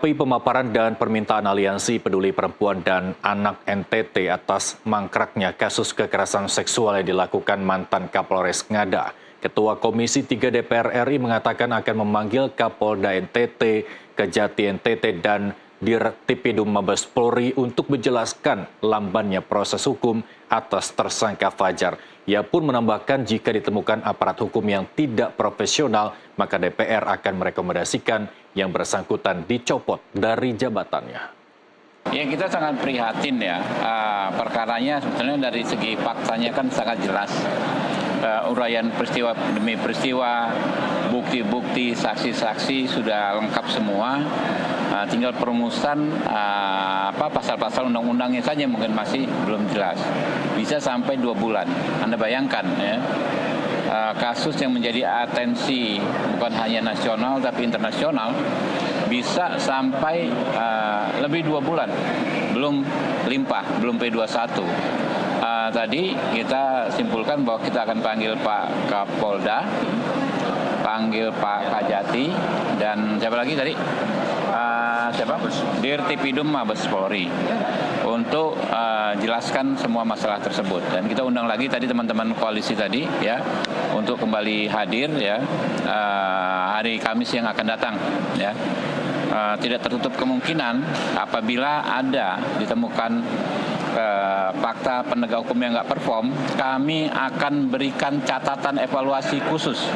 Pemaparan dan permintaan Aliansi Peduli Perempuan dan Anak NTT atas mangkraknya kasus kekerasan seksual yang dilakukan mantan Kapolres Ngada. Ketua Komisi 3 DPR RI mengatakan akan memanggil Kapolda NTT, Kejati NTT, dan Dirtipidum Mabes Polri untuk menjelaskan lambannya proses hukum atas tersangka Fajar. Ia pun menambahkan jika ditemukan aparat hukum yang tidak profesional, maka DPR akan merekomendasikan yang bersangkutan dicopot dari jabatannya. Ya, kita sangat prihatin ya. Perkaranya sebetulnya dari segi faktanya kan sangat jelas. Uraian peristiwa demi peristiwa, bukti-bukti, saksi-saksi sudah lengkap semua. Tinggal perumusan pasal-pasal undang-undangnya saja mungkin masih belum jelas. Bisa sampai 2 bulan. Anda bayangkan ya. Kasus yang menjadi atensi bukan hanya nasional tapi internasional bisa sampai lebih 2 bulan, belum limpah, belum P21. Tadi kita simpulkan bahwa kita akan panggil Pak Kapolda, panggil Pak Kajati, dan siapa lagi tadi? Dirtipidum Mabes Polri untuk jelaskan semua masalah tersebut. Dan kita undang lagi tadi teman-teman koalisi tadi ya untuk kembali hadir ya hari Kamis yang akan datang ya. Tidak tertutup kemungkinan apabila ada ditemukan fakta penegak hukum yang nggak perform, kami akan berikan catatan evaluasi khusus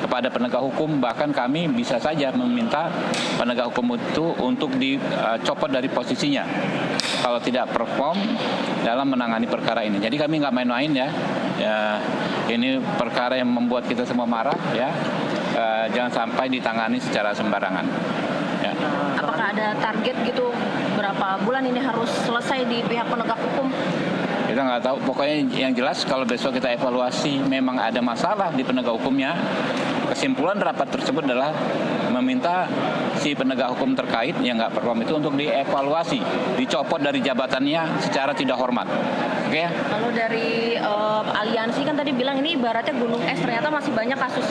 kepada penegak hukum. Bahkan kami bisa saja meminta penegak hukum itu untuk dicopot dari posisinya kalau tidak perform dalam menangani perkara ini. Jadi kami nggak main-main ya. Ini perkara yang membuat kita semua marah ya. Jangan sampai ditangani secara sembarangan. Ya. Apakah ada target gitu berapa bulan ini harus selesai di pihak penegak hukum? Kita nggak tahu. Pokoknya yang jelas kalau besok kita evaluasi memang ada masalah di penegak hukumnya, kesimpulan rapat tersebut adalah meminta si penegak hukum terkait yang nggak perform itu untuk dievaluasi, dicopot dari jabatannya secara tidak hormat. Oke? Lalu dari aliansi kan tadi bilang ini ibaratnya gunung es, ternyata masih banyak kasus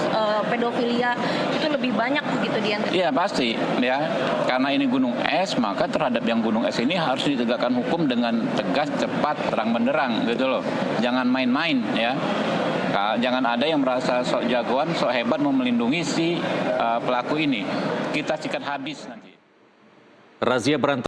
pedofilia itu lebih banyak begitu di NTT. Iya pasti ya, karena ini gunung es maka terhadap yang gunung es ini harus ditegakkan hukum dengan tegas, cepat, terang benderang gitu loh. Jangan main-main ya. Jangan ada yang merasa sok jagoan, sok hebat mau melindungi si pelaku ini. Kita sikat habis nanti. Razia berantai